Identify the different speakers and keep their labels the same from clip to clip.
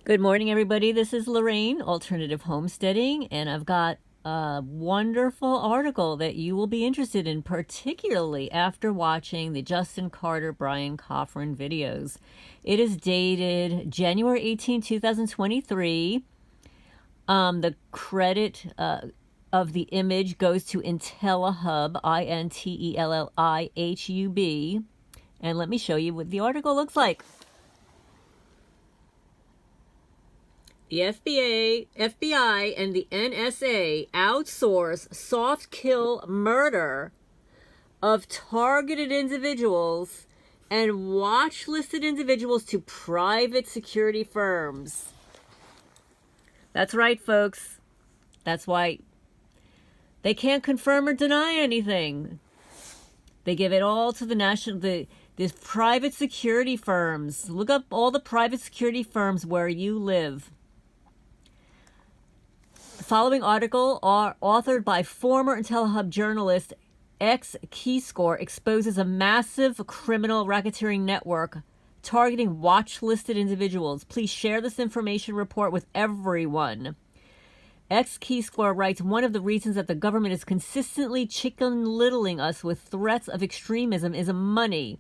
Speaker 1: Good morning, everybody. This is Lorraine, Alternative Homesteading, and I've got a wonderful article that you will be interested in, particularly after watching the Justin Carter, Brian Coffrin videos. It is dated January 18, 2023. The credit of the image goes to Intellihub, Intellihub. And let me show you what the article looks like. The FBI and the NSA outsource soft kill murder of targeted individuals and watchlisted individuals to private security firms. That's right, folks. That's why they can't confirm or deny anything. They give it all to these private security firms. Look up all the private security firms where you live. The following article, authored by former Intellihub journalist Keyscore, exposes a massive criminal racketeering network targeting watch-listed individuals. Please share this information report with everyone. Keyscore writes, one of the reasons that the government is consistently chicken-littling us with threats of extremism is money.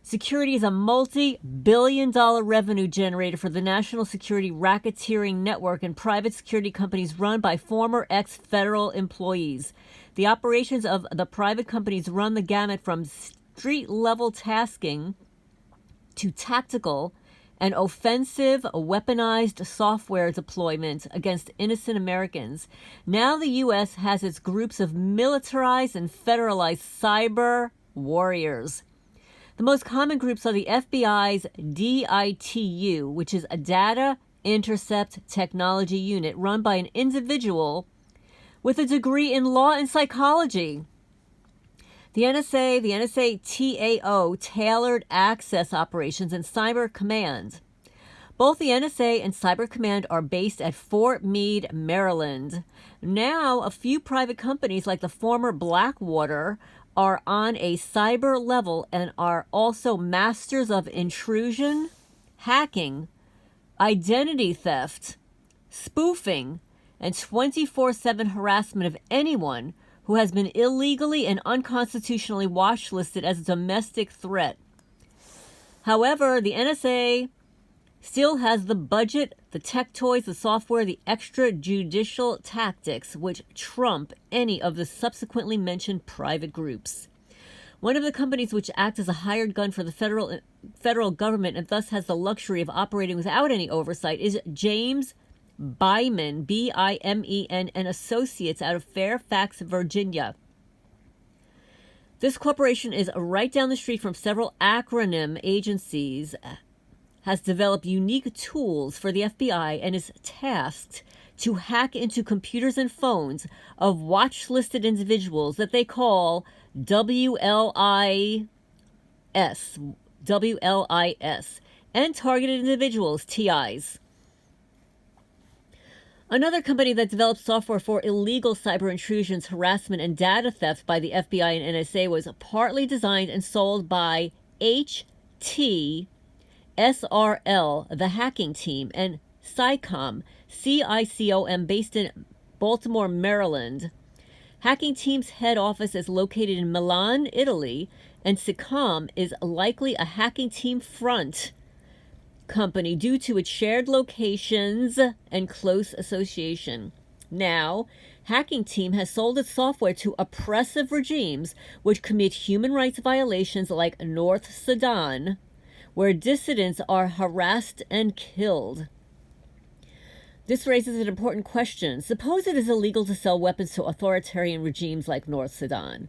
Speaker 1: Security is a multi-billion-dollar revenue generator for the national security racketeering network and private security companies run by former ex-federal employees. The operations of the private companies run the gamut from street-level tasking to tactical and offensive weaponized software deployment against innocent Americans. Now the U.S. has its groups of militarized and federalized cyber warriors. The most common groups are the FBI's DITU, which is a Data Intercept Technology Unit run by an individual with a degree in law and psychology. The NSA TAO, Tailored Access Operations, and Cyber Command. Both the NSA and Cyber Command are based at Fort Meade, Maryland. Now, a few private companies like the former Blackwater are on a cyber level and are also masters of intrusion, hacking, identity theft, spoofing, and 24/7 harassment of anyone who has been illegally and unconstitutionally watchlisted as a domestic threat. However, the NSA still has the budget, the tech toys, the software, the extrajudicial tactics which trump any of the subsequently mentioned private groups. One of the companies which act as a hired gun for the federal government and thus has the luxury of operating without any oversight is James Byman, B-I-M-E-N, and Associates out of Fairfax, Virginia. This corporation is right down the street from several acronym agencies, has developed unique tools for the FBI, and is tasked to hack into computers and phones of watch-listed individuals that they call WLIS, and targeted individuals, TIs. Another company that developed software for illegal cyber intrusions, harassment, and data theft by the FBI and NSA was partly designed and sold by HT SRL, the hacking team, and CICOM, CICOM, based in Baltimore, Maryland. Hacking team's head office is located in Milan, Italy, and CICOM is likely a hacking team front company due to its shared locations and close association. Now, Hacking Team has sold its software to oppressive regimes which commit human rights violations like North Sudan, where dissidents are harassed and killed. This raises an important question. Suppose it is illegal to sell weapons to authoritarian regimes like North Sudan.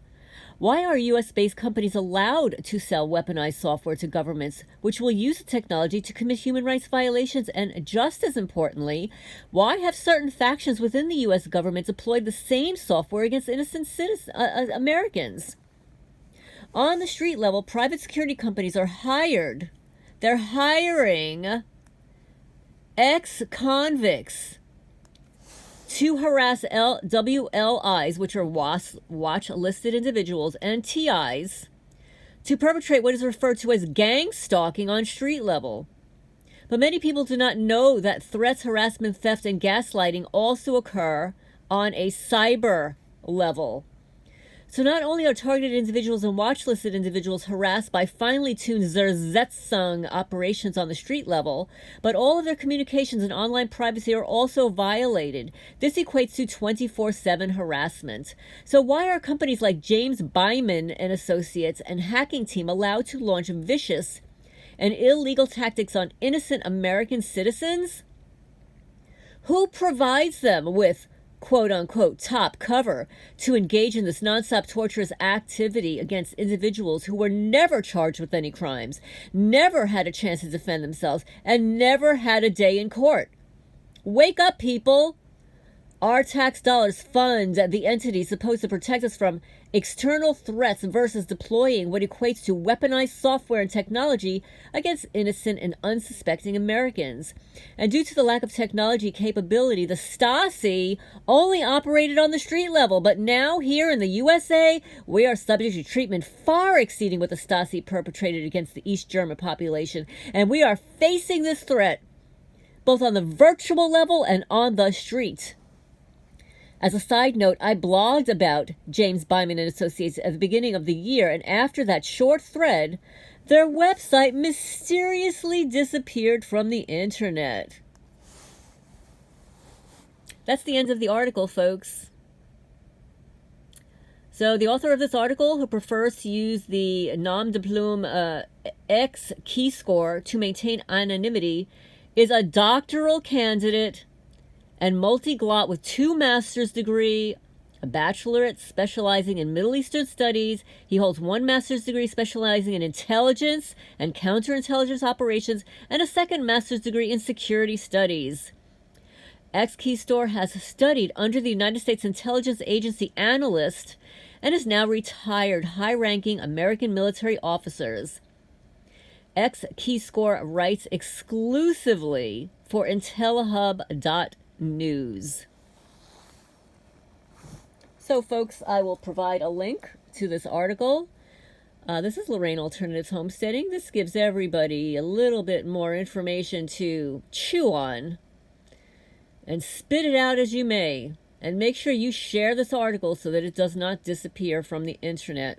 Speaker 1: Why are U.S.-based companies allowed to sell weaponized software to governments which will use the technology to commit human rights violations? And just as importantly, why have certain factions within the U.S. government deployed the same software against innocent Americans? On the street level, private security companies are hired. They're hiring ex-convicts to harass WLIs, which are watch-listed individuals, and TIs, to perpetrate what is referred to as gang stalking on street level. But many people do not know that threats, harassment, theft, and gaslighting also occur on a cyber level. So not only are targeted individuals and watchlisted individuals harassed by finely tuned Zersetzung operations on the street level, but all of their communications and online privacy are also violated. This equates to 24/7 harassment. So why are companies like James Byman and Associates and Hacking Team allowed to launch vicious and illegal tactics on innocent American citizens? Who provides them with quote-unquote top cover to engage in this nonstop torturous activity against individuals who were never charged with any crimes, never had a chance to defend themselves, and never had a day in court? Wake up, people! Our tax dollars fund the entities supposed to protect us from external threats versus deploying what equates to weaponized software and technology against innocent and unsuspecting Americans. And due to the lack of technology capability, the Stasi only operated on the street level. But now here in the USA, we are subject to treatment far exceeding what the Stasi perpetrated against the East German population. And we are facing this threat both on the virtual level and on the street. As a side note, I blogged about James Byman and Associates at the beginning of the year, and after that short thread, their website mysteriously disappeared from the internet. That's the end of the article, folks. So the author of this article, who prefers to use the nom de plume X key score to maintain anonymity, is a doctoral candidate and multiglot with 2 master's degree, a bachelorate specializing in Middle Eastern studies. He holds 1 master's degree specializing in intelligence and counterintelligence operations, and a 2nd master's degree in security studies. X-Keystore has studied under the United States Intelligence Agency analyst and is now retired high-ranking American military officers. X-Keyscore writes exclusively for Intellihub.news. So folks, I will provide a link to this article. This is Lorraine Alternatives Homesteading. This gives everybody a little bit more information to chew on and spit it out as you may. And make sure you share this article so that it does not disappear from the internet.